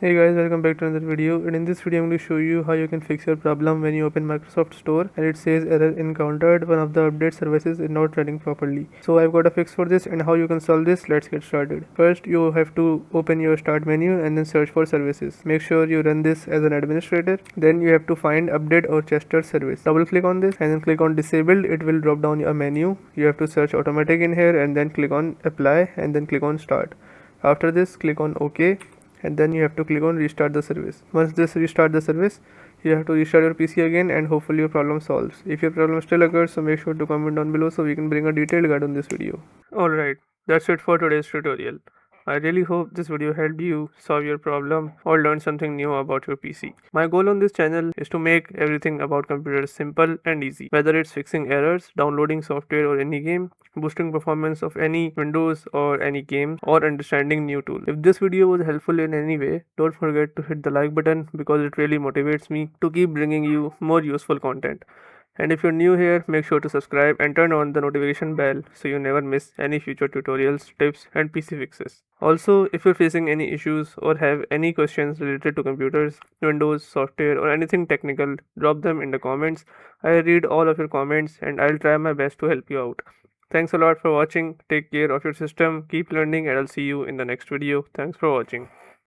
Hey guys, welcome back to another video, and in this video I'm going to show you how you can fix your problem when you open Microsoft Store and it says error encountered, one of the update services is not running properly. So I've got a fix for this, and how you can solve this, let's get started. First you have to open your start menu and then search for services. Make sure you run this as an administrator. Then you have to find update or Chester service. Double click on this and then click on disabled. It will drop down a menu. You have to search automatic in here and then click on apply and then click on start. After this click on OK and then you have to click on restart the service. Once this restart the service, you have to restart your PC again and hopefully your problem solves. If your problem still occurs, so make sure to comment down below so we can bring a detailed guide on this video. Alright, that's it for today's tutorial. I really hope this video helped you solve your problem or learn something new about your PC. My goal on this channel is to make everything about computers simple and easy, whether it's fixing errors, downloading software or any game, boosting performance of any Windows or any game, or understanding new tool. If this video was helpful in any way, don't forget to hit the like button because it really motivates me to keep bringing you more useful content. And if you're new here, make sure to subscribe and turn on the notification bell so you never miss any future tutorials, tips, and PC fixes. Also, if you're facing any issues or have any questions related to computers, Windows, software, or anything technical, drop them in the comments. I read all of your comments and I'll try my best to help you out. Thanks a lot for watching. Take care of your system, keep learning, and I'll see you in the next video. Thanks for watching.